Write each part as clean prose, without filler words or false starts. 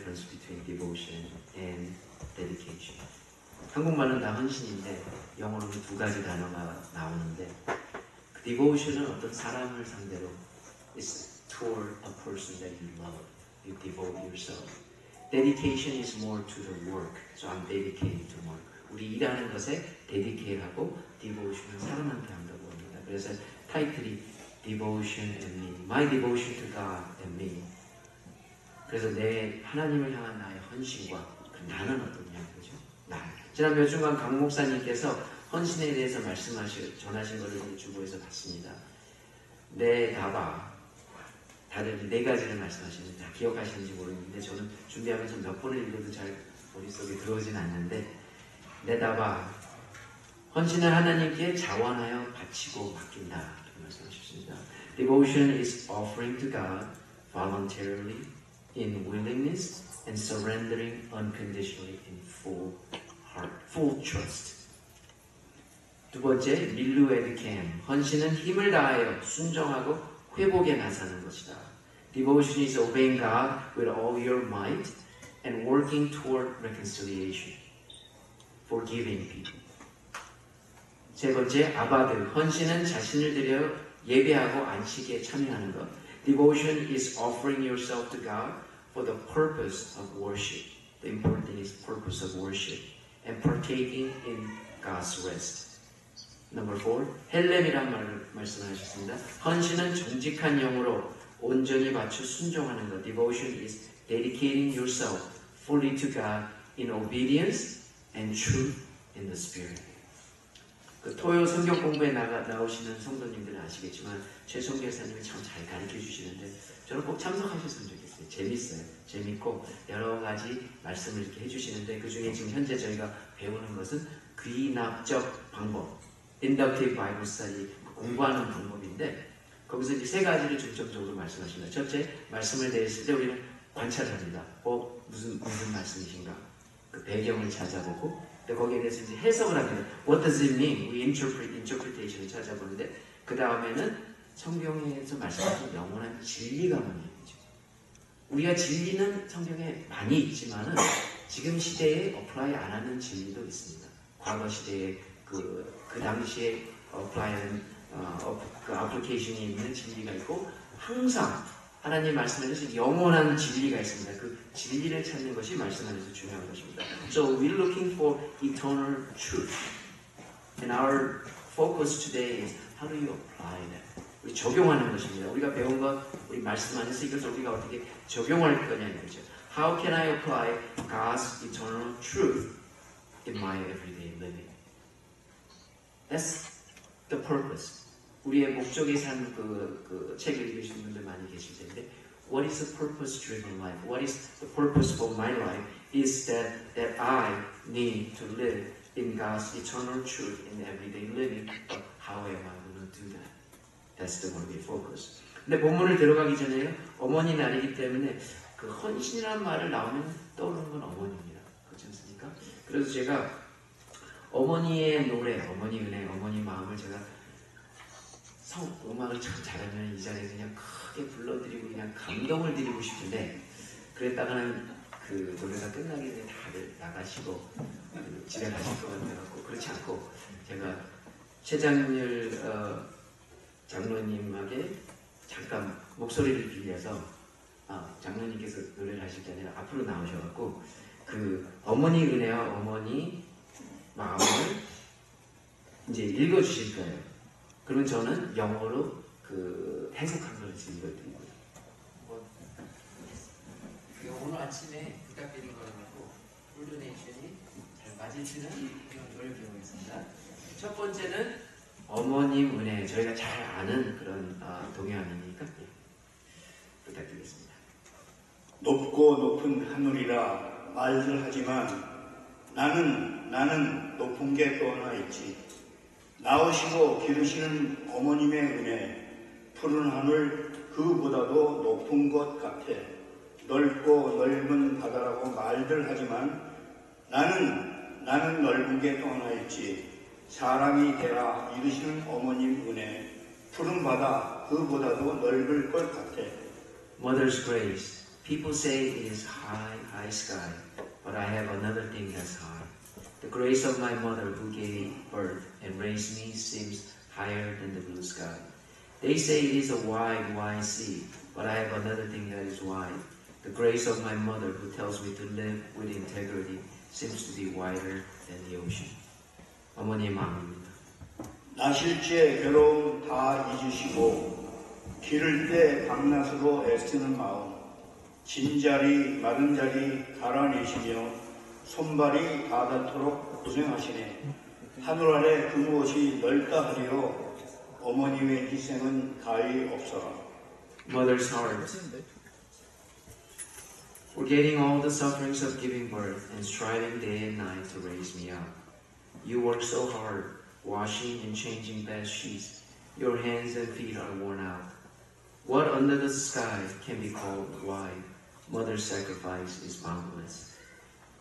difference between devotion and dedication. 한국말은 다 헌신인데 영어로는 두 가지 단어가 나오는데 그 devotion은 어떤 사람을 상대로 is toward a person that you love. You devote yourself. Dedication is more to the work. So I'm dedicated to work. 우리 일하는 것에 dedicate하고 devotion은 사람한테 한다고 합니다. 그래서 타이틀이 Devotion and Me. My devotion to God and me. 그래서 내 하나님을 향한 나의 헌신과 그 나는 어떠냐 그죠? 나. 지난 몇 주간 강 목사님께서 헌신에 대해서 전하신 것을 주보에서 봤습니다. 내 답아. 다들 네 가지를 말씀하시는데 다 기억하시는지 모르겠는데 저는 준비하면서 몇 번을 읽어도 잘 머릿속에 들어오진 않는데 내 답아 헌신을 하나님께 자원하여 바치고 맡긴다 이렇게 말씀하셨습니다. Devotion is offering to God voluntarily in willingness and surrendering unconditionally in full heart, full trust. 두 번째, 밀루에드 캠. 헌신은 힘을 다하여 순종하고 회복에 나서는 것이다. Devotion is obeying God with all your might and working toward reconciliation, forgiving people. 세 번째, 아바드. 헌신은 자신을 들여 예배하고 안식에 참여하는 것. Devotion is offering yourself to God for the purpose of worship. The important thing is purpose of worship and partaking in God's rest. Number 4, 헬렘이란 말을 말씀하셨습니다. 헌신은 정직한 영으로 온전히 바쳐 순종하는 것. Devotion is dedicating yourself fully to God in obedience and truth in the Spirit. 그 토요 성경 공부에 나오시는 성도님들은 아시겠지만 최 선교사님이 참 잘 가르쳐 주시는데 저는 꼭 참석하셨으면 좋겠어요. 재밌어요. 재밌고 여러 가지 말씀을 이렇게 해주시는데 그 중에 지금 현재 저희가 배우는 것은 귀납적 방법. Inductive Bible Study 공부하는 방법인데 거기서 이제 세 가지를 중점적으로 말씀하십니다. 첫째, 말씀을 대했을 때 우리는 관찰을 합니다. 무슨 말씀이신가? 그 배경을 찾아보고 또 거기에 대해서 이제 해석을 합니다. What does it mean? 우리 interpretation을 찾아보는데 그 다음에는 성경에서 말씀하신 영원한 진리가 뭐냐죠. 우리가 진리는 성경에 많이 있지만은 지금 시대에 어플라이 안 하는 진리도 있습니다. 과거 시대에 그 당시에 어플라이하는 그 애플리케이션이 있는 진리가 있고 항상 하나님 말씀 안에서 영원한 진리가 있습니다. 그 진리를 찾는 것이 말씀 안에서 중요한 것입니다. So we're looking for eternal truth. And our focus today is how do you apply that? 우리 적용하는 것입니다. 우리가 배운 것, 우리 말씀 안에서 이것을 우리가 어떻게 적용할 거냐는 거죠. How can I apply God's eternal truth in my everyday living? That's the purpose. 우리의 목적의 삶 그 책을 읽으신 분들 많이 계실 텐데 What is the purpose-driven life? What is the purpose for my life? Is that I need to live in God's eternal truth in everyday living. But how am I going to do that? That's the one we focus. 근데 본문을 들어가기 전에 어머니 날이기 때문에 그 헌신이라는 말을 나오면 떠오르는 건 어머니입니다. 그렇지 않습니까? 그래서 제가 어머니의 노래, 어머니 은혜, 어머니 마음을 제가 음악을 참 잘하면 이 자리에서 그냥 크게 불러드리고 그냥 감동을 드리고 싶은데 그랬다가는 그 노래가 끝나기 전에 다들 나가시고 집에 가실 것 같아서 그렇지 않고 제가 최장렬 장로님에게 잠깐 목소리를 빌려서 장로님께서 노래를 하실 때 아니라 앞으로 나오셔갖고 그 어머니 은혜와 어머니 마음을 이제 읽어주실 거예요. 그러면 저는 영어로 그 해석한 걸 읽어드리고요. 오늘 아침에 부탁드린 거라고 콜도네이션이 잘 맞으시는 노래 배우겠습니다. 첫 번째는 어머님 은혜, 저희가 잘 아는 그런 동요아니니까 부탁드리겠습니다. 높고 높은 하늘이라 말들 하지만 나는 높은 게 또 하나 있지. 나오시고 기르시는 어머님의 은혜, 푸른 하늘 그보다도 높은 것 같아. 넓고 넓은 바다라고 말들 하지만 나는 넓은 게 또 하나 있지. 사람이 되라 이르시는 어머님 은혜, 푸른 바다 그보다도 넓을 것 같아. Mother's grace. People say it is high high sky, but I have another thing that's high. The grace of my mother who gave birth and raised me seems higher than the blue sky. They say it is a wide, wide sea, but I have another thing that is wide. The grace of my mother who tells me to live with integrity seems to be wider than the ocean. 어머니의 마음입니다. 나실제 괴로움 다 잊으시고 기를 때 밤낮으로 애쓰는 마음, 진자리 마른 자리 갈아내시며 손발이 닿도록 고생하시네. 하늘 아래 그 무엇이 넓다 하리요 어머님의 희생은 가히 없어라. Mother's heart. Forgetting all the sufferings of giving birth and striving day and night to raise me up. You work so hard, washing and changing bed sheets. Your hands and feet are worn out. What under the sky can be called wide? Mother's sacrifice is boundless.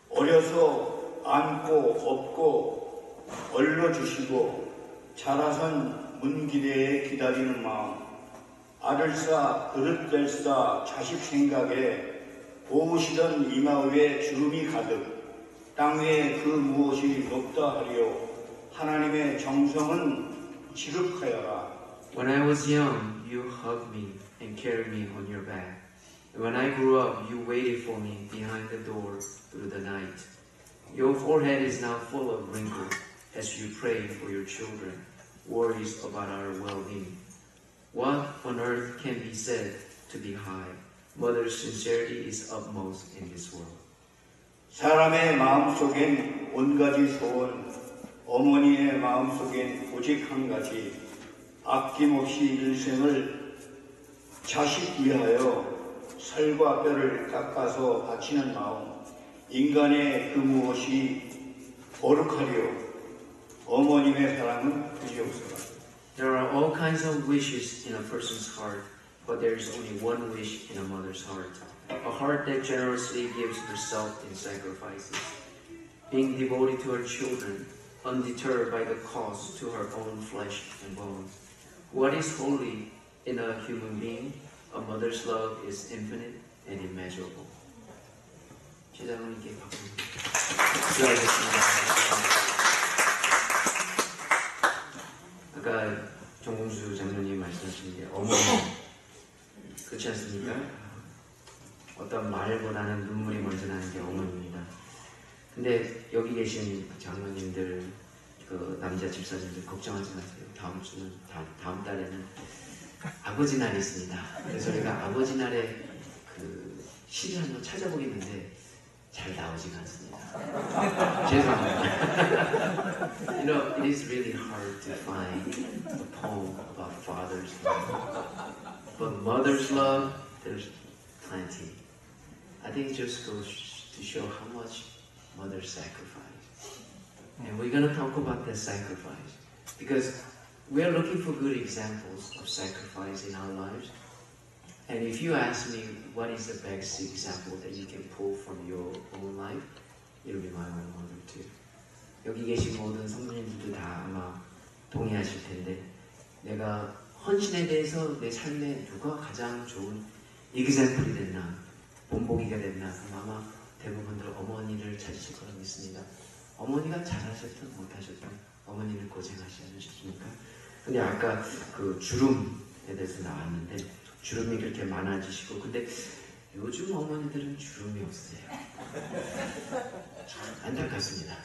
어려서 안고 업고 얼려주시고 자라선 문기대에 기다리는 마음, 알을 싸 그릇 될 싸 자식 생각에 보우시던 이마 위에 주름이 가득 땅 위에 그 무엇이 높다 하리요 하나님의 정성은 지극하여라. When I was young, you hugged me and carried me on your back. When I grew up, you waited for me behind the door through the night. Your forehead is now full of wrinkles as you pray for your children, worries about our well-being. What on earth can be said to be high? Mother's sincerity is utmost in this world. 사람의 마음속엔 온가지 소원, 어머니의 마음속엔 오직 한 가지, 아낌없이 일생을 자식 위하여 살과 뼈를 깎아서 바치는 마음, 인간의 그 무엇이 거룩하리요 어머님의 사랑은 그리옵소서. There are all kinds of wishes in a person's heart, but there is only one wish in a mother's heart. A heart that generously gives herself in sacrifices, being devoted to her children, undeterred by the cost to her own flesh and bones. What is holy in a human being? A mother's love is infinite and immeasurable. 제자님께 박수. 수고하셨습니다. 아까 정봉수 장로님 말씀하신 게 어머니 그렇지 않습니까? 어떤 말보다는 눈물이 먼저 나는 게 어머니입니다. 근데 여기 계신 장로님들, 그 남자 집사님들 걱정하지 마세요. 다음 달에는 아버지 날이 있습니다. 그래서 우리가 아버지 날에 그 시를 한번 찾아보겠는데 잘 나오지가 않습니다. 죄송합니다. You know, it is really hard to find a poem about father's love. But mother's love, there's plenty. I think it just goes to show how much mothers sacrifice. And we're going to talk about that sacrifice. Because we are looking for good examples of sacrifice in our lives. And if you ask me what is the best example that you can pull from your own life, it'll be my own mother too. 여기 계신 모든 성도님들도 다 아마 동의하실 텐데 내가 헌신에 대해서 내 삶에 누가 가장 좋은 example이 됐나, 본보기가 됐나, 그럼 아마 대부분들 어머니를 찾으실 거라고 믿습니다. 어머니가 잘하셨든 못하셨든 어머니는 고생하시지 않으셨습니까? 근데 아까 그 주름에 대해서 나왔는데 주름이 그렇게 많아지시고 근데 요즘 어머니들은 주름이 없어요. 안타깝습니다.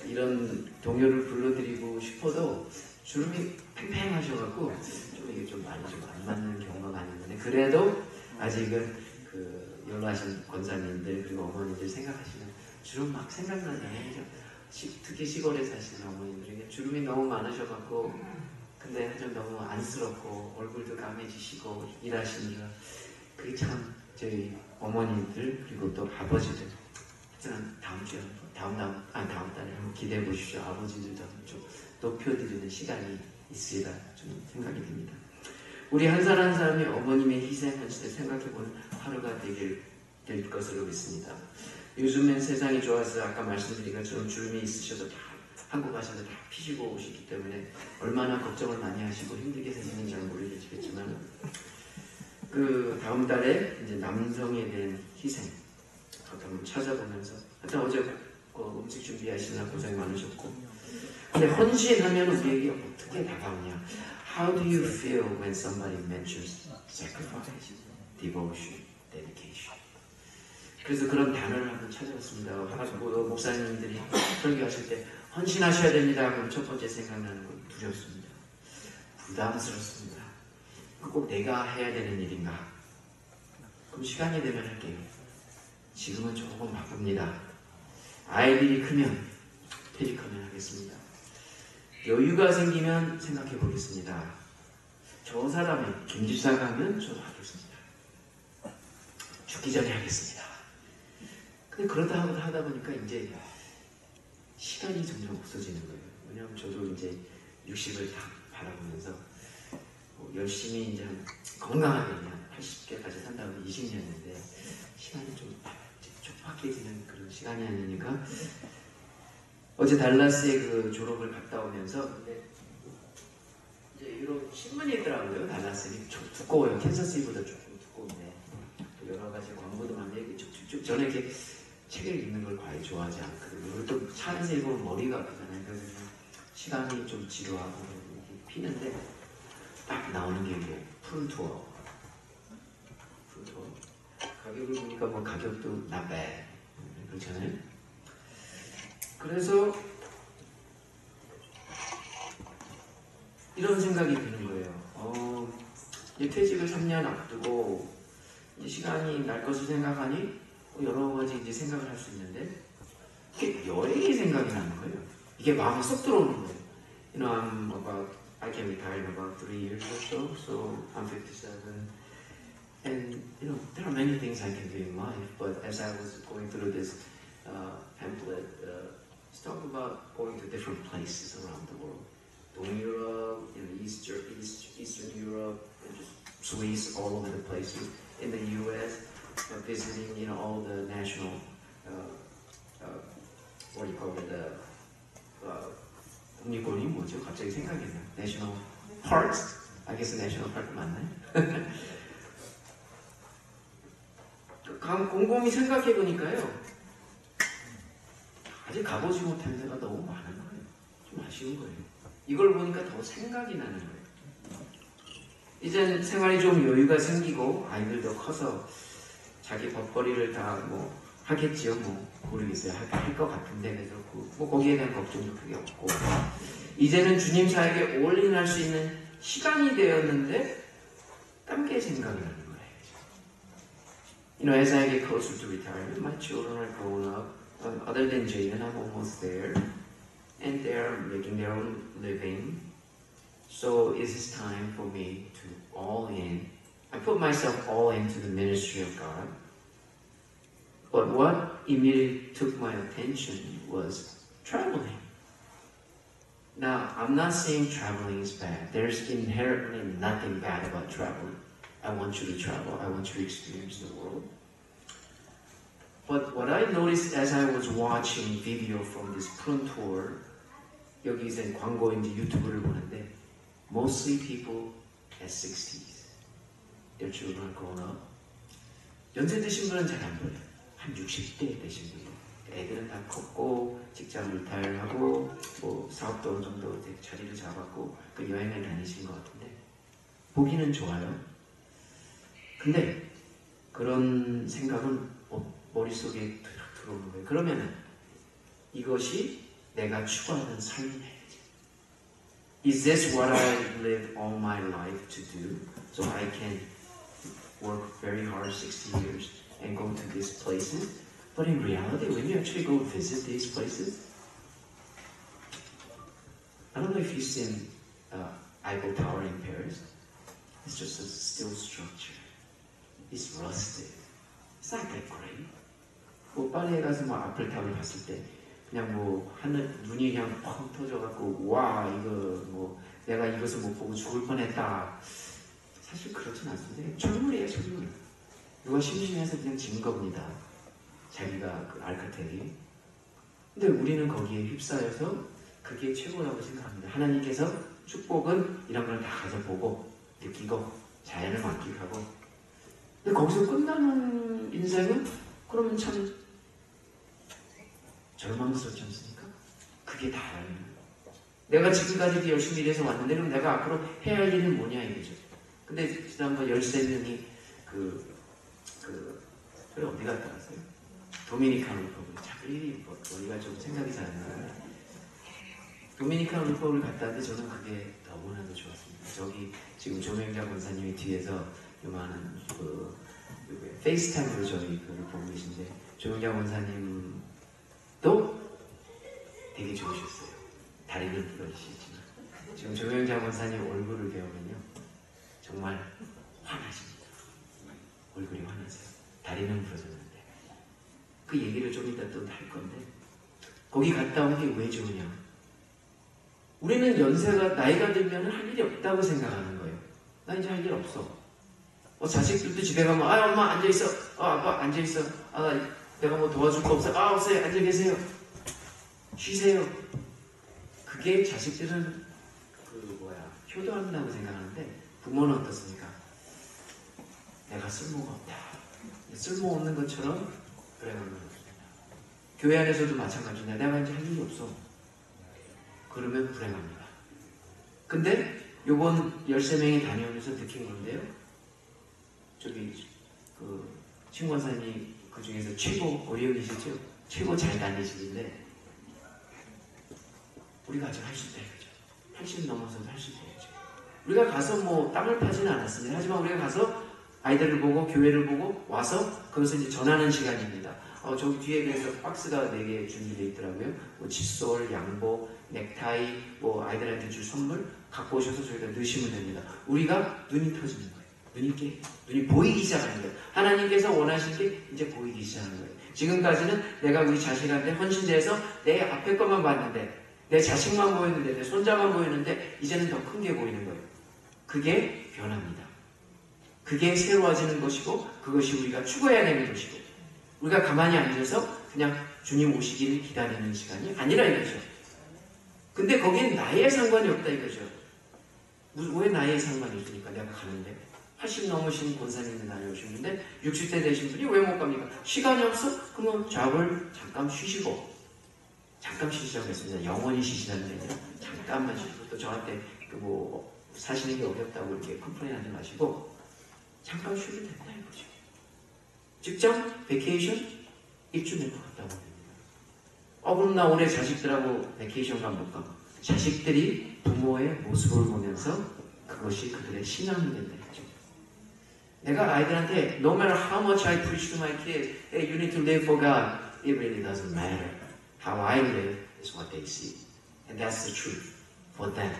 이런 동요를 불러드리고 싶어도 주름이 팽팽하셔갖고 좀 이게 좀 많이 좀 안 맞는 경우가 많이 있는데 그래도 아직은 그 연로하신 권사님들 그리고 어머니들 생각하시면 주름 막 생각나잖아요. 특히 시골에 사시는 어머니들에게 주름이 너무 많으셔갖고 근데 좀 너무 안쓰럽고 얼굴도 까매지시고 일하시느라 그게 참 저희 어머니들 그리고 또 아버지들 하여튼 다음 달에 한번 기대해 보십시오. 아버지들도 좀 높여드리는 시간이 있으리라 좀 생각이 듭니다. 우리 한 사람 한 사람이 어머님의 희생 헌신을 생각해보는 하루가 될 것으로 믿습니다. 요즘엔 세상이 좋아서 아까 말씀드린 것처럼 주름이 있으셔서 다 한국 가셔서 다 피시고 오시기 때문에 얼마나 걱정을 많이 하시고 힘들게 사시는지 잘 모르겠지만 그 다음 달에 이제 남성에 대한 희생 찾아보면서 하여튼 어제 음식 준비하시느라 고생 많으셨고 근데 헌신하면 우리에게 어떻게 다가오냐 How do you feel when somebody mentions sacrifice, devotion, dedication? 그래서 그런 단어를 한번 찾아봤습니다. 목사님들이 설교하실 때 헌신하셔야 됩니다. 그럼 첫 번째 생각나는 건 두렵습니다. 부담스럽습니다. 꼭 내가 해야 되는 일인가? 그럼 시간이 되면 할게요. 지금은 조금 바쁩니다. 아이들이 크면 퇴직하면 하겠습니다. 여유가 생기면 생각해 보겠습니다. 저 사람이 김집사가 하면 저도 하겠습니다. 죽기 전에 하겠습니다. 근데 그러다 하다 보니까 이제 시간이 점점 없어지는 거예요. 왜냐하면 저도 이제 60을 다 바라보면서 열심히 이제 건강하게 그냥 80개까지 산다고 20년인데 시간이 좀 촉박해지는 그런 시간이 아니니까 어제 달라스에 그 졸업을 갔다 오면서 근데 이제 이런 신문이 있더라고요. 달라스는 좀 두꺼워요. 캔사스보다 조금 두꺼운데 또 여러 가지 광고도 많은데 쭉쭉쭉 저는 이렇게 책을 읽는 걸 과히 좋아하지 않거든요. 그리고 또 차 안에서 읽으면 머리가 아프잖아요. 그래서 시간이 좀 지루하고 이렇게 피는데 딱 나오는 게 이게 푸른 투어. 가격을 보니까 뭐 가격도 not bad. 그렇잖아요. 그래서 이런 생각이 드는 거예요. 이제 퇴직을 3년 앞두고 이제 시간이 날 것을 생각하니 여러 가지 이제 생각을 할 수 있는데 이게 여행이 생각이 나는 거예요. 이게 마음에 쏙 들어오는 거예요. You know, I can retire in about 3 years or so I'm 57. And you know, there are many things I can do in life, but as I was going through this pamphlet, it's talking about going to different places around the world. Northern Europe, you know, Eastern Europe, and just Swiss, all over the places. In the U.S., visiting, you know, all the national, what do you call it, 국립공원이 뭐죠? 갑자기 생각이 안 나요. National Parks? I guess National Park 맞나요? 곰곰이 생각해 보니까요. 아직 가보지 못한 데가 너무 많은 거예요. 좀 아쉬운 거예요. 이걸 보니까 더 생각이 나는 거예요. 이젠 생활이 좀 여유가 생기고 아이들도 커서 자기 밥벌이를 다 뭐 하겠지요. 뭐 모르겠어요. 할 것 같은데 그래서 뭐 거기에 대한 걱정도 크게 없고 이제는 주님 사에게 올인할 수 있는 시간이 되었는데 딴 게 생각이 나는 거예요. You know, as I get closer to retirement, my children are growing up. Other than Jaden, I'm almost there, and they're making their own living. So it is time for me to all in. I put myself all into the ministry of God. But what immediately took my attention was traveling. Now, I'm not saying traveling is bad. There's inherently nothing bad about traveling. I want you to travel. I want you to experience the world. But what I noticed as I was watching video from this prune tour, 여기 이제 광고인지 유튜브를 보는데, mostly people at 60s. Their children are grown up. 연세 드신 분은 잘 안 보여요. 한 60대 되신 분이에요. 애들은 다 컸고, 직장 리타일하고, 뭐 사업도 어느 정도 자리를 잡았고, 그 여행을 다니신 것 같은데, 보기는 좋아요. 근데 그런 생각은 머릿속에 들어오는 거예요. 그러면은 이것이 내가 추구하는 삶이네. Is this what I live all my life to do? So I can work very hard 60 years and go to these places? But in reality, when you actually go visit these places, I don't know if you've seen Eiffel Tower in Paris. It's just a steel structure. It's rusted. It's not that great. 뭐 파리에 가서 뭐 아펠탑을 봤을 때 그냥 뭐 하늘 눈이 그냥 펑 터져갖고 와 이거 뭐 내가 이것을 못 보고 죽을 뻔했다. 사실 그렇진 않습니다. 철물이에요, 철물. 누가 심심해서 그냥 진 겁니다. 자기가 그 알카텔이. 근데 우리는 거기에 휩싸여서 그게 최고라고 생각합니다. 하나님께서 축복은 이런 걸 다 가져보고 느끼고 자연을 만끽하고. 근데 거기서 끝나는 인생은 그러면 참 절망스럽지 않습니까? 그게 다라는 거예요. 내가 지금까지 열심히 일해서 왔는데 그럼 내가 앞으로 해야 할 일은 뭐냐 이거죠. 근데 지난번 13명이 그래 어디 갔다 왔어요? 도미니칸 리퍼블릭. 자꾸 머리가 좀 생각이 잘 안 나는데 도미니칸 리퍼블릭 갔다 왔는데 저는 그게 너무나도 좋았습니다. 저기 지금 조명자 권사님이 뒤에서 요만한 페이스타임으로 저희 그걸 보고 계신데 조명자 권사님도 되게 좋으셨어요. 다리는 부러지시지만 지금 조명자 권사님 얼굴을 배우면요 정말 화나십니다. 얼굴이 화나세요. 다리는 부러졌는데 그 얘기를 좀 이따 또 할 건데 거기 갔다 온 게 왜 좋으냐? 우리는 연세가 나이가 들면 할 일이 없다고 생각하는 거예요. 나 이제 할 일 없어. 자식들도 집에 가면 엄마 앉아있어. 아빠 앉아있어. 내가 뭐 도와줄 거 없어. 없어요. 앉아 계세요. 쉬세요. 그게 자식들은 효도한다고 생각하는데 부모는 어떻습니까? 내가 쓸모가 없다. 쓸모없는 것처럼 불행한 건 없습니다. 교회 안에서도 마찬가지입니다. 내가 이제 할 일이 없어. 그러면 불행합니다. 근데 요번 13명이 다녀오면서 느낀 건데요. 저기 신권사님이 그 중에서 최고 어려우시죠? 최고 잘 다니시는데 우리가 아직 할 수 있다 이거죠. 80 넘어서도 할 수 있다 이거죠. 우리가 가서 뭐 땅을 파지는 않았습니다. 하지만 우리가 가서 아이들을 보고 교회를 보고 와서 그것을 이제 전하는 시간입니다. 저기 뒤에 그래서 박스가 4개 준비되어 있더라고요. 뭐 칫솔, 양복, 넥타이, 뭐 아이들한테 줄 선물 갖고 오셔서 저희가 넣으시면 됩니다. 우리가 눈이 펴지는 거예요. 눈이 보이기 시작하는 거예요. 하나님께서 원하신 게 이제 보이기 시작하는 거예요. 지금까지는 내가 우리 자식한테 헌신돼서 내 앞에 것만 봤는데 내 자식만 보였는데 내 손자만 보였는데 이제는 더 큰 게 보이는 거예요. 그게 변합니다. 그게 새로워지는 것이고 그것이 우리가 추구해야 되는 것이고 우리가 가만히 앉아서 그냥 주님 오시기를 기다리는 시간이 아니라 이거죠. 근데 거기엔 나이에 상관이 없다 이거죠. 왜 나이에 상관이 있으니까 내가 가는데 80 넘으신 권사님이 다녀오시는데 60대 되신 분이 왜 못 갑니까? 시간이 없어? 그러면 잡을 잠깐 쉬시고 잠깐 쉬시자고 했습니다. 영원히 쉬시라는 게 아니라 잠깐만 쉬시고 또 저한테 사시는 게 어렵다고 이렇게 컴플레인하지 마시고 잠깐 쉬면 된다 이거죠. 직장, 베케이션, 일주 내고 갔다 오면 됩니다. 그럼 나 올해 자식들하고 베케이션 가면 못 가. 자식들이 부모의 모습을 보면서 그것이 그들의 신앙이 된다 이거죠. 내가 아이들한테 No matter how much I preach to my kid, hey, you need to live for God. It really doesn't matter. How I live is what they see. And that's the truth for them.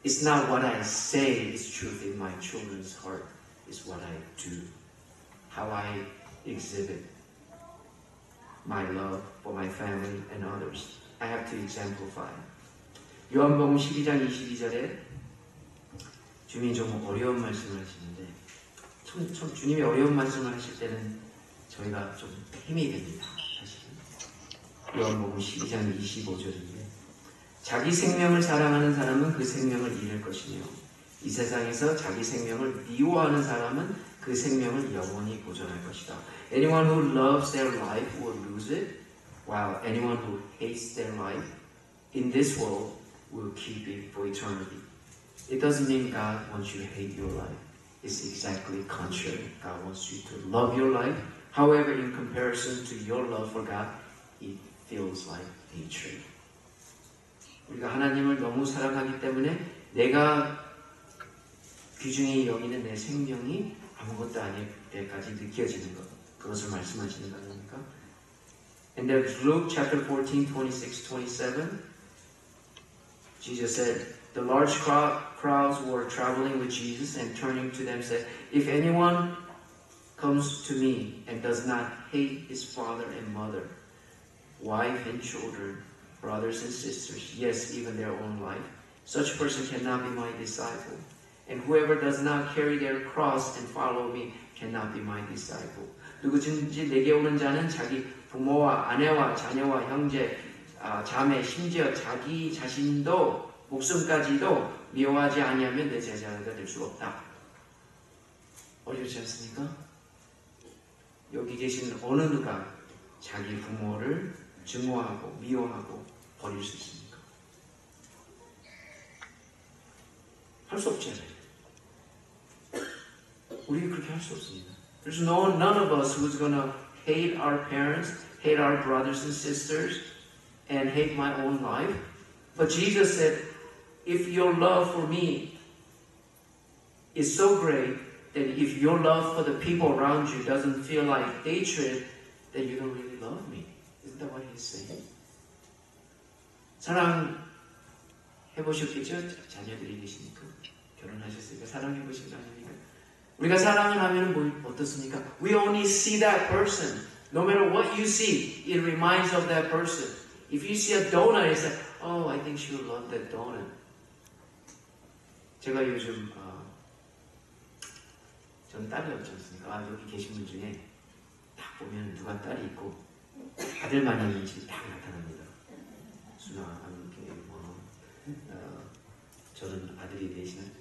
It's not what I say is truth in my children's heart. It's what I do. How I exhibit my love for my family and others. I have to exemplify. 요한복음 12장 22절에 주님이 좀 어려운 말씀을 하시는데 참 주님이 어려운 말씀을 하실 때는 저희가 좀 힘이 됩니다. 사실은. 요한복음 12장 25절인데 자기 생명을 사랑하는 사람은 그 생명을 잃을 것이며 이 세상에서 자기 생명을 미워하는 사람은 그 생명을 영원히 보존할 것이다. Anyone who loves their life will lose it, while anyone who hates their life in this world will keep it for eternity. It doesn't mean God wants you to hate your life. It's exactly contrary. God wants you to love your life. However, in comparison to your love for God, it feels like hatred. 우리가 하나님을 너무 사랑하기 때문에 내가 귀중히 여기는 내 생명이 아무것도 아닐 때까지 느껴지는 것. 그것을 말씀하시는 거 아닙니까? And there's Luke chapter 14, 26, 27. Jesus said, the large crowds were traveling with Jesus and turning to them said, if anyone comes to me and does not hate his father and mother, wife and children, brothers and sisters, yes, even their own life, such person cannot be my disciple. And whoever does not carry their cross and follow me cannot be my disciple. 누구든지 내게 오는 자는 자기 부모와 아내와 자녀와 형제, 자매, 심지어 자기 자신도 목숨까지도 미워하지 아니하면 내 제자가 될 수 없다. 어렵지 않습니까? 여기 계신 어느 누가 자기 부모를 증오하고 미워하고 버릴 수 있습니까? 할 수 없지 않아요. 우리가 그렇게 할 수 없습니다. There's none of us who's gonna hate our parents, hate our brothers and sisters, and hate my own life. But Jesus said, if your love for me is so great, then if your love for the people around you doesn't feel like hatred, then you don't really love me. Isn't that what he's saying? 사랑 해보셨겠죠? 자녀들이 계시니까 결혼하셨으니까 사랑해보신 거 아닙니까? 우리가 사랑을 하면 뭐 어떻습니까? We only see that person. No matter what you see, it reminds of that person. If you see a donut, it's like, oh, I think she'll love that donut. 제가 요즘 저는 딸이 없지 않습니까? 여기 계신 분 중에 딱 보면 누가 딸이 있고 아들만 있는지 딱 나타납니다. 수나 저는 아들이 대신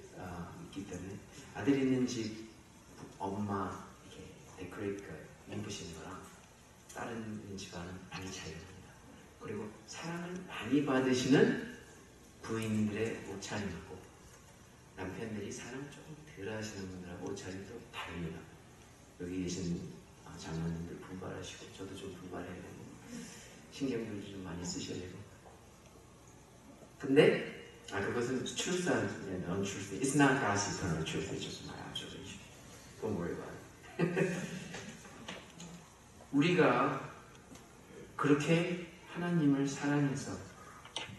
있기 때문에 아들 있는 집 엄마 이렇게 데코레이트가 예쁘신 거랑 다른 집안은 많이 차이가 납니다. 그리고 사랑을 많이 받으시는 부인들의 옷차림하고 남편들이 사랑을 조금 덜 하시는 분들하고 옷차림도 다릅니다. 여기 계신 장모님들 분발하시고 저도 좀 분발해야 되고 신경도 좀 많이 쓰셔야 되고 근데 그것은 truth and untruth. It's not God's eternal truth. It's just my observation. Don't worry about it. 우리가 그렇게 하나님을 사랑해서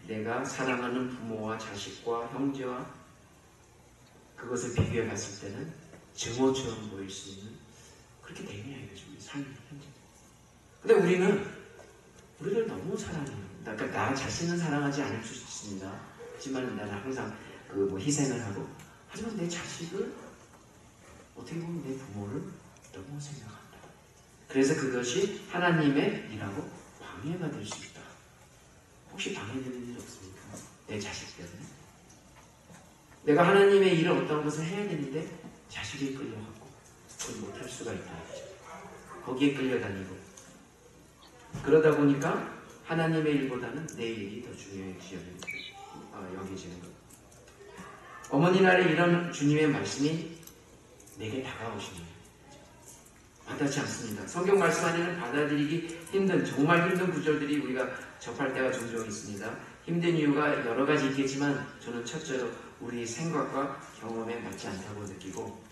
내가 사랑하는 부모와 자식과 형제와 그것을 비교해 봤을 때는 증오처럼 보일 수 있는 그렇게 되냐 이거죠. 우리 삶이 현재. 근데 우리를 너무 사랑해요. 그러니까 나 자신은 사랑하지 않을 수 있습니다. 하지만 나는 항상 희생을 하고 하지만 내 자식을 어떻게 보면 내 부모를 너무 생각한다. 그래서 그것이 하나님의 일하고 방해가 될 수 있다. 혹시 방해되는 일 없습니까? 내 자식 때문에 내가 하나님의 일을 어떤 것을 해야 되는데 자식이 끌려가고 그걸 못할 수가 있다. 거기에 끌려다니고 그러다 보니까 하나님의 일보다는 내 일이 더 중요해지는 여기지는 것. 어머니 날에 이런 주님의 말씀이 내게 다가오시네요. 와닿지 않습니다. 성경 말씀 안에는 받아들이기 힘든 정말 힘든 구절들이 우리가 접할 때가 종종 있습니다. 힘든 이유가 여러 가지 있겠지만 저는 첫째로 우리 생각과 경험에 맞지 않다고 느끼고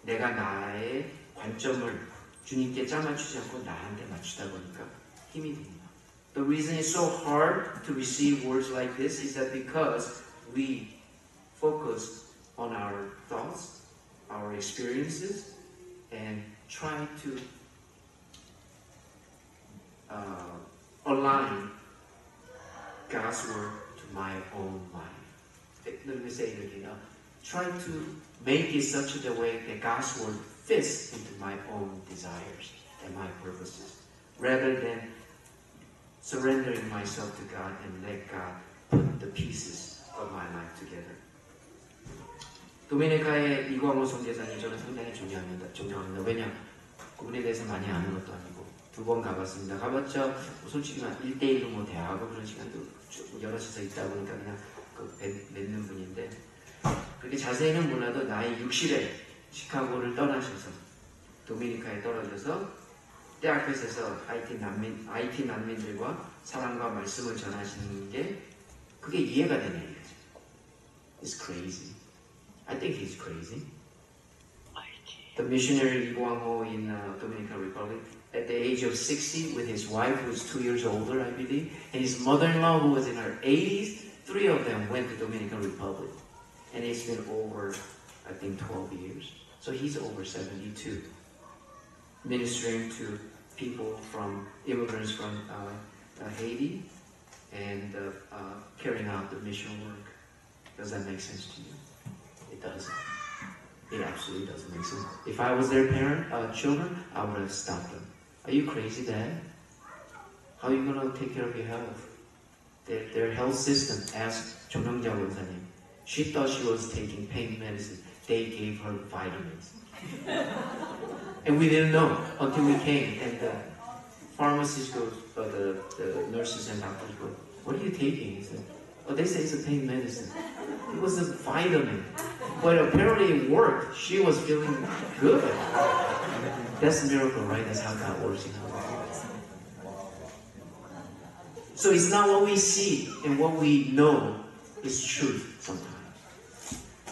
내가 나의 관점을 주님께 짜맞추지 않고 나한테 맞추다 보니까 힘이 듭니다. The reason it's so hard to receive words like this is that because we focus on our thoughts, our experiences, and try to align God's word to my own mind. Let me say it again. Try to make it such a way that God's word fits into my own desires and my purposes, rather than surrendering myself to God and let God put the pieces of my life together. 도미니카의 이광호 선교사님 저는 상당히 존경합니다. 왜냐? 그분에 대해서 많이 아는 것도 아니고 2번 가봤습니다. 가봤자 솔직히 1대1로 대화하고 그런 시간도 여럿이서 있다 보니까 그냥 맺는 분인데 그렇게 자세히는 몰라도 나이 60에 시카고를 떠나셔서 도미니카에 떨어져서 대학교에서 IT 난민들과 사랑과 말씀을 전하시는 게 그게 이해가 되는 얘기죠. It's crazy. I think he's crazy. The missionary Lee Guang-ho in Dominican Republic, at the age of 60, with his wife who was 2 years older, I believe, and his mother-in-law who was in her 80s, 3 of them went to Dominican Republic. And it's been over, I think, 12 years. So he's over 72. Ministering to people immigrants from Haiti and carrying out the mission work. Does that make sense to you? It doesn't. It absolutely doesn't make sense. If I was their children, I would have stopped them. Are you crazy, Dad? How are you going to take care of your health? Their health system, asked 정명자 원사님. She thought she was taking pain medicine. They gave her vitamins. And we didn't know until we came and pharmacists go, the nurses and doctors go, what are you taking? He said, oh, they say it's a pain medicine. It was a vitamin. But apparently it worked. She was feeling good. That's a miracle, right? That's how God works in our lives. So it's not what we see and what we know is truth sometimes.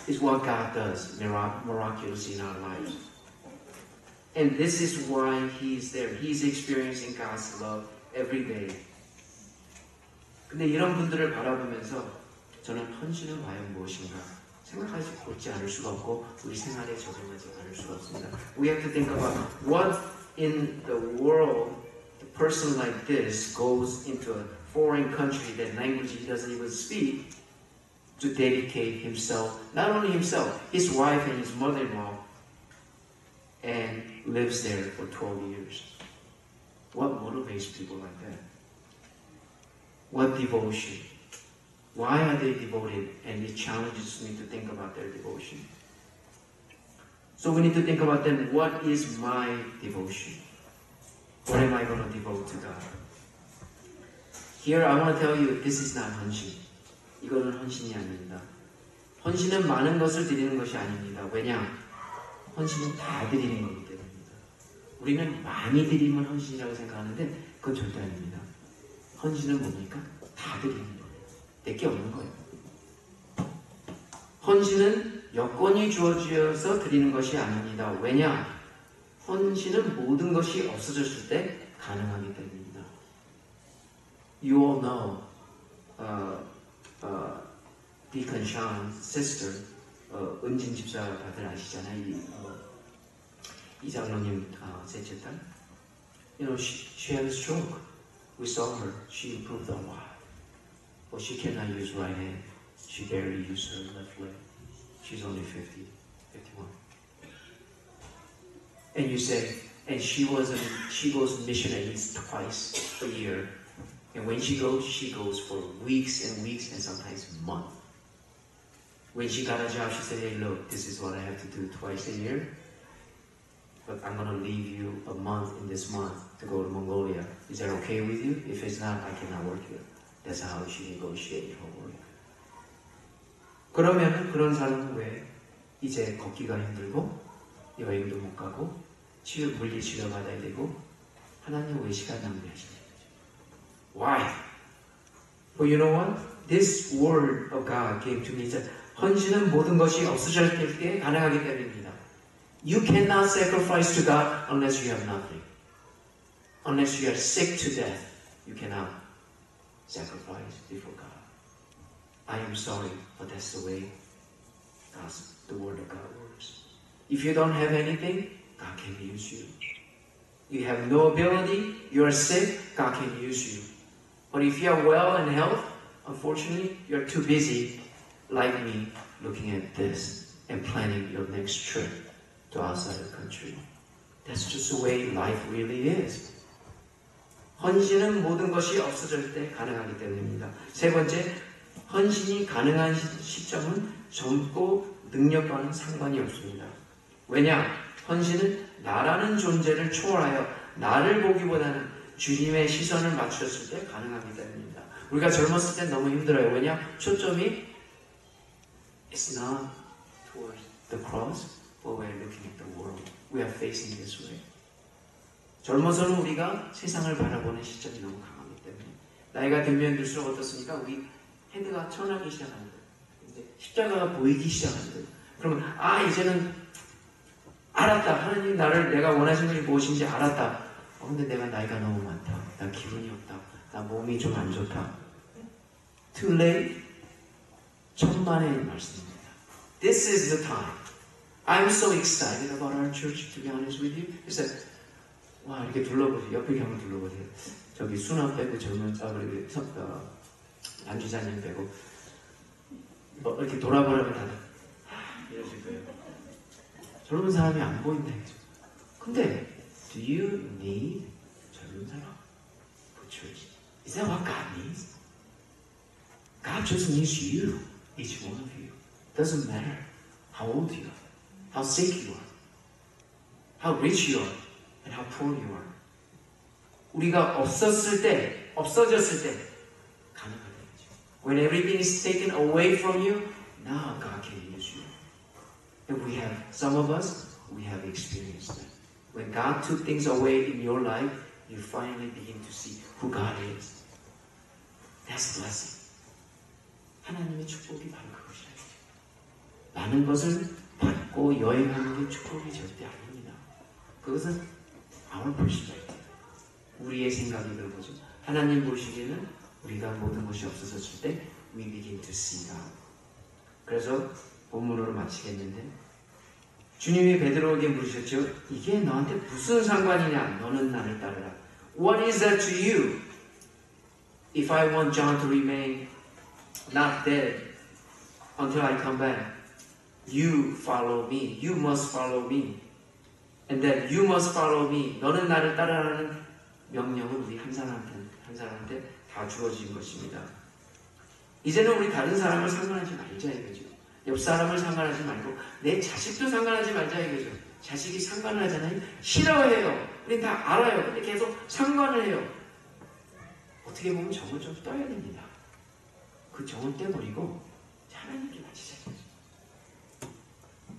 It's what God does miraculously in our lives. And this is why He's there. He's experiencing God's love every day. 근데 이런 분들을 바라보면서 저는 헌신은 과연 무엇인가 생각하지 않을 수가 없고 우리 생활에 적용하지 않을 수가 없습니다. We have to think about what in the world a person like this goes into a foreign country that language he doesn't even speak to dedicate himself, not only himself, his wife and his mother-in-law, and lives there for 12 years. What motivates people like that? What devotion? Why are they devoted? And it challenges me to think about their devotion. So we need to think about then, what is my devotion? What am I going to devote to God? Here I want to tell you, this is not 헌신. 이거는 헌신이 아닙니다. 헌신은 많은 것을 드리는 것이 아닙니다. 왜냐? 헌신은 다 드리는 거기 때문입니다. 우리는 많이 드리면 헌신이라고 생각하는데 그건 절대 아닙니다. 헌신은 뭡니까? 다 드리는 거예요. 내게 없는 거예요. 헌신은 여건이 주어져서 드리는 것이 아닙니다. 왜냐? 헌신은 모든 것이 없어졌을 때 가능하기 때문입니다. You all know Deacon Sean's sister, 은진 집사 다들 아시잖아요. 이 장로님 셋째 딸. You know, she had a stroke. We saw her. She improved a lot. But she cannot use right hand. She barely uses her left leg. She's only 50, 51. And you say, and she goes mission at least twice a year. And when she goes for weeks and weeks and sometimes months. When she got a job, she said, hey, look, this is what I have to do twice a year. But I'm going to leave you a month in this month to go to Mongolia. Is that okay with you? If it's not, I cannot work here. That's how she negotiated her work. 그러면 그런 사람은 왜 이제 걷기가 힘들고 여행도 못 가고 물리 치료 받아야 되고 하나님 왜 시간 낭비하시는 거죠? Why? But you know what? This word of God came to me. 헌신은 모든 것이 없어질 때 가능하기 때문입니다. You cannot sacrifice to God unless you have nothing. Unless you are sick to death, you cannot sacrifice before God. I am sorry, but that's the way the word of God works. If you don't have anything, God can use you. You have no ability, you are sick, God can use you. But if you are well and health, unfortunately, you're too busy, like me, looking at this and planning your next trip to outside the country. That's just the way life really is. 헌신은 모든 것이 없어질 때 가능하기 때문입니다. 세 번째, 헌신이 가능한 시점은 젊고 능력과는 상관이 없습니다. 왜냐? 헌신은 나라는 존재를 초월하여 나를 보기보다는 주님의 시선을 맞추었을 때 가능하기 때문입니다. 우리가 젊었을 때 너무 힘들어요. 왜냐? 초점이 It's not towards the cross, but we're looking at the world. We are facing this way. 젊어서는 우리가 세상을 바라보는 시점이 너무 강하기 때문에 나이가 들면 들수록 어떻습니까? 우리 헤드가 천하기 시작하는 거예요. 이제 십자가가 보이기 시작하는 거예요. 그러면 이제는 알았다. 하나님 내가 원하시는 것이 무엇인지 알았다. 근데 내가 나이가 너무 많다. 나 기분이 없다. 나 몸이 좀 안 좋다. Too late. 천만의 말씀입니다. This is the time. I'm so excited about our church, to be honest with you. 그래서 와 이렇게 둘러보세요. 옆에 한번 둘러보세요. 저기 수남 빼고 젊은 안주자님 빼고 이렇게 돌아보려면 다들 이러실 거예요. 젊은 사람이 안 보인다 이죠. 근데 do you need 젊은 사람 for church? Is that what God needs? God just needs you, each one of you. Doesn't matter how old you are, how sick you are, how rich you are, and how poor you are. 우리가 없어졌을 때 가능하다. When everything is taken away from you, now God can use you. And we have, some of us, we have experienced that. When God took things away in your life, you finally begin to see who God is. That's a blessing. 하나님의 축복이 바로 그것이에요. 많은 것을 받고 여행하는 게 축복이 절대 아닙니다. 그것은 our perspective. 우리의 생각이 그거죠. 하나님 보시기에는 우리가 모든 것이 없어졌을 때 we begin to see God. 그래서 본문으로 마치겠는데 주님이 베드로에게 물으셨죠. 이게 너한테 무슨 상관이냐? 너는 나를 따르라. What is that to you? If I want John to remain not dead until I come back, you follow me. You must follow me. And that you must follow me. 너는 나를 따르라는 명령은 우리 한 사람한테 다 주어진 것입니다. 이제는 우리 다른 사람을 상관하지 말자 이거죠. 옆 사람을 상관하지 말고 내 자식도 상관하지 말자 이거죠. 자식이 상관을 하잖아요. 싫어해요. 우린 다 알아요. 근데 계속 상관을 해요. 어떻게 보면 정을 좀 떠야 됩니다. 그 정을 떼버리고 하나님께 맞추자.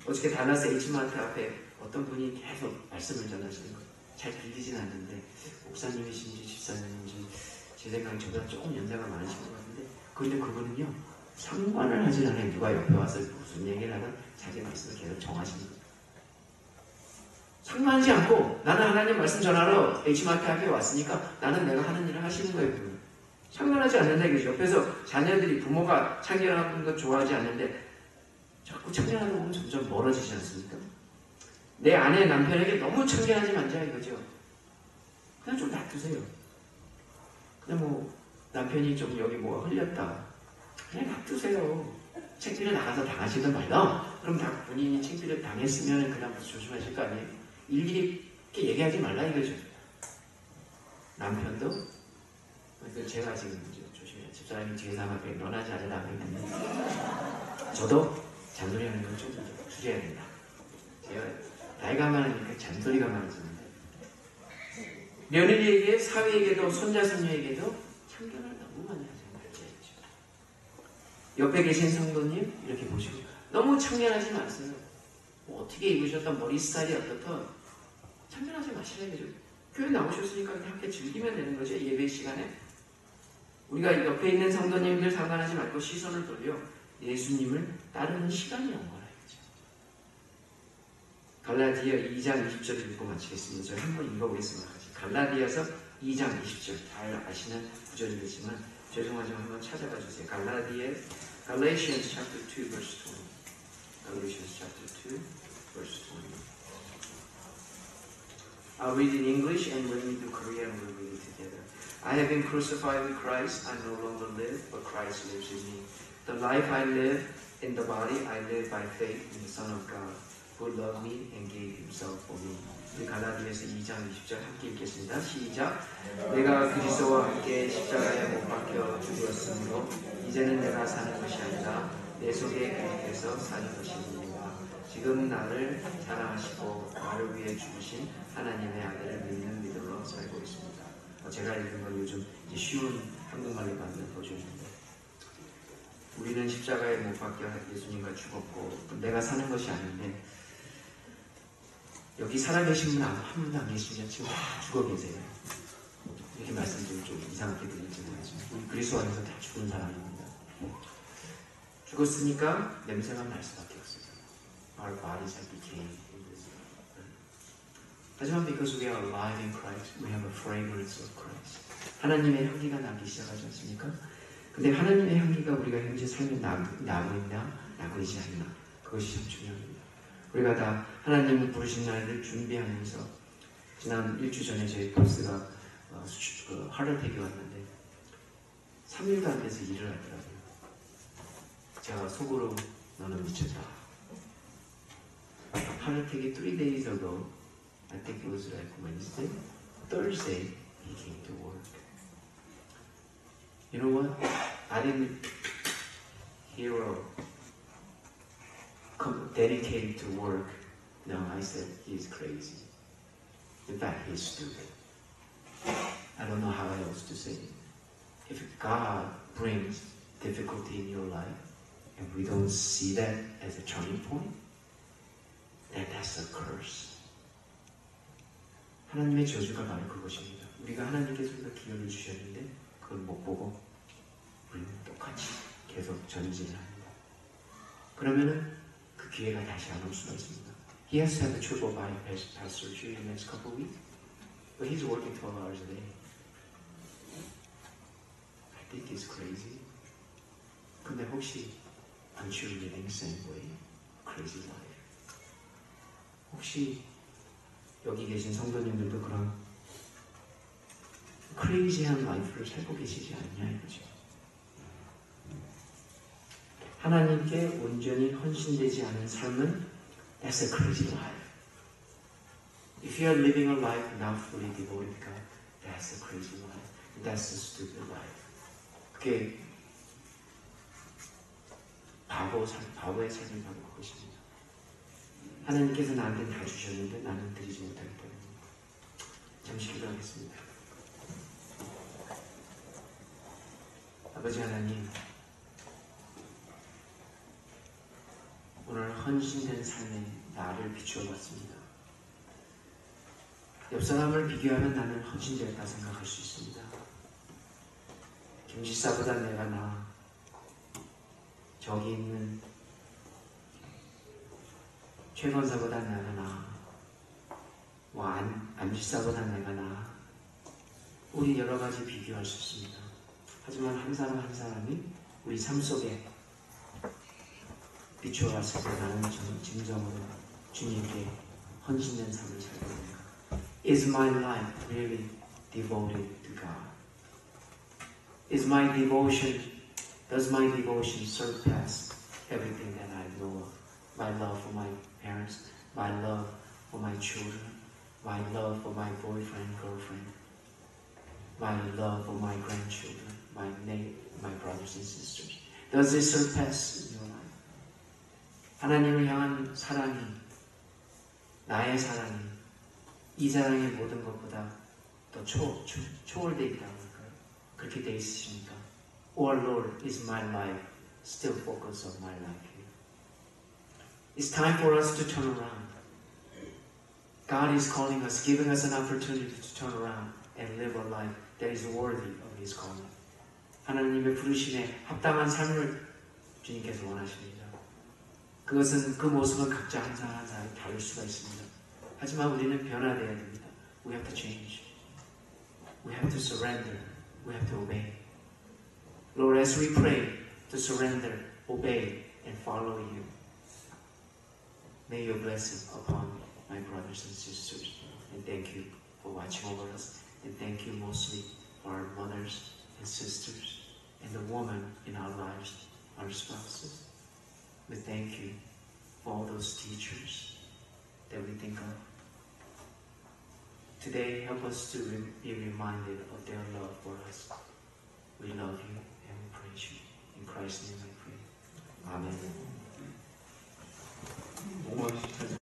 어저께 달라스 H마트 앞에 어떤 분이 계속 말씀을 전하시는 거 잘 들리진 않는데 목사님이신지 집사님인지 제 생각에 저보다 조금 연세가 많으신 것 같은데 그런데 그분은요 상관을 하지 않아요. 누가 옆에 와서 무슨 얘기를 하든 자기 말씀을 계속 정하시는 거예요. 상관하지 않고 나는 하나님 말씀 전하러 H마트 앞에 왔으니까 나는 내가 하는 일을 하시는 거예요. 그분. 상관하지 않는다 이거죠. 옆에서 자녀들이 부모가 참견하는 거 좋아하지 않는데 자꾸 참견하다 보면 점점 멀어지지 않습니까? 내 아내 남편에게 너무 참견하지 말자 이거죠. 그냥 좀 놔두세요. 그냥 뭐 남편이 좀 여기 뭐가 흘렸다. 그냥 놔두세요. 창피를 나가서 당하시든 말라. 그럼 다 본인이 창피를 당했으면 그냥 조심하실 거 아니에요. 일일이 이렇게 얘기하지 말라 이거죠. 남편도 제가 지금 조심해요. 집사람이 뒤에서 아마 너나 잘해라 그랬는데 저도 잔소리하는 건 좀 줄여야 된다. 제가 나이가 많으니까 잔소리가 많아지는데 며느리에게, 사위에게도, 손자, 손녀에게도 참견을 너무 많이 하지 말자였죠. 옆에 계신 성도님 이렇게 보시고 너무 참견하지 마세요. 뭐 어떻게 입으셨던 머리 스타일이 어떻든 참견하지 마시라 이거죠. 교회 나오셨으니까 그냥 함께 즐기면 되는 거죠. 예배 시간에 우리가 옆에 있는 성도님들 상관하지 말고 시선을 돌려 예수님을 따르는 시간이 온 거라 이거죠. 갈라디아 2장 20절 읽고 마치겠습니다. 저희 한번 읽어보겠습니다. 같이. 갈라디아서 2장 20절 잘 아시는 구절이겠지만 죄송하지만 한번 찾아가 주세요. Galatians chapter 2 verse 20. Galatians chapter 2 verse 20. I'll read in English and when we do Korean we'll read it together. I have been crucified with Christ. I no longer live, but Christ lives in me. The life I live in the body, I live by faith in the Son of God, who loved me and gave himself for me. 우리 갈라디아서 2장 20절 함께 읽겠습니다. 시작. 내가 그리스도와 함께 십자가에 못 박혀 죽었으므로 이제는 내가 사는 것이 아니라 내 속에 그리스도께서 사는 것입니다. 지금 나를 사랑하시고 나를 위해 죽으신 하나님의 아들을 믿는 믿음으로 살고 있습니다. 제가 읽은 건 요즘 쉬운 한국말로 받는 버전입니다. 우리는 십자가에 못 박혀 예수님과 죽었고 내가 사는 것이 아닌데 여기 살아계신 분 한 분도 안 계시면 지금 다 죽어 계세요. 이렇게 말씀드리면 좀 이상하게 들릴지 모르겠지만 우리 그리스도 안에서 다 죽은 사람입니다. 죽었으니까 냄새가 날 수밖에 없어요. Our bodies have become invisible. 하지만 because we are alive in Christ, we have a fragrance of Christ. 하나님의 향기가 나기 시작하지 않습니까? 근데 하나님의 향기가 우리가 현재 삶에 나고 있나, 나고 있지 않나, 그것이 참 중요합니다. 우리가 다 하나님을 부르신 날을 준비하면서 지난 일주 전에 저희 보스가 하르텍이 왔는데 3일도 안 돼서 일을 하더라고요. 제가 속으로 너는 미쳤다. 하르텍이 3 days ago, I think it was like Wednesday, Thursday, he came to work. You know what? I didn't hear dedicated to work. No, I said he's crazy. In fact, he's stupid. I don't know how else to say it. If God brings difficulty in your life and we don't see that as a turning point, then that's a curse. 하나님의 저주가 바로 그것입니다. 우리가 하나님께서 우리가 기회를 주셨는데 그걸 못 보고 우리는 똑같이 계속 전진을 합니다. 그러면은 그 기회가 다시 안 올 수가 있습니다. He has to have a triple bypass surgery in the next couple of weeks, but he's working 12 hours a day. I think he's crazy. 근데 혹시 aren't you living the same way? Crazy life. 혹시 여기 계신 성도님들도 그런 크레이지한 라이프를 살고 계시지 않냐 이거죠. 하나님께 온전히 헌신되지 않은 삶은 that's a crazy life. If you are living a life not fully devoted to God, that's a crazy life. That's a stupid life. 그게 바보의 삶이 바로 그것입니다. 하나님께서 나한테 다 주셨는데 나는 드리지 못하기 때문입니다. 잠시 기도하겠습니다. 아버지 하나님, 오늘 헌신된 삶에 나를 비추어 봤습니다. 옆 사람을 비교하면 나는 헌신되었다 생각할 수 있습니다. 김지사보다 내가 나아. 저기 있는 최 권사보다 내가 나아. 안지사보다 내가 나아. 우리 여러 가지 비교할 수 있습니다. 하지만 한 사람 한 사람이 우리 삶 속에 비추어봤을 때 나는 진정으로 주님께 헌신된 삶을 살고 있는가? Is my life really devoted to God? Does my devotion surpass everything that I know of? My love for my parents, my love for my children, my love for my boyfriend, girlfriend, my love for my grandchildren, my brothers and sisters. Does it surpass your life? 하나님을 향한 사랑이, 나의 사랑이 이 사랑의 모든 것보다 더 초월되어 있다고 할까요? 그렇게 되어 있으십니까? Or Lord, is my life still focused on my life here? It's time for us to turn around. God is calling us, giving us an opportunity to turn around and live a life that is worthy of His calling. 하나님의 부르심에 합당한 삶을 주님께서 원하십니다. 그것은 그 모습은 각자 한 사람 한 사람이 다를 수가 있습니다. 하지만 우리는 변화되어야 됩니다. We have to change. We have to surrender. We have to obey. Lord, as we pray to surrender, obey, and follow You, may Your blessing upon my brothers and sisters. And thank You for watching over us. And thank You mostly for our mothers and sisters and the women in our lives, our spouses. We thank You for all those teachers that we think of. Today, help us to be reminded of their love for us. We love You and we praise You. In Christ's name I pray. Amen.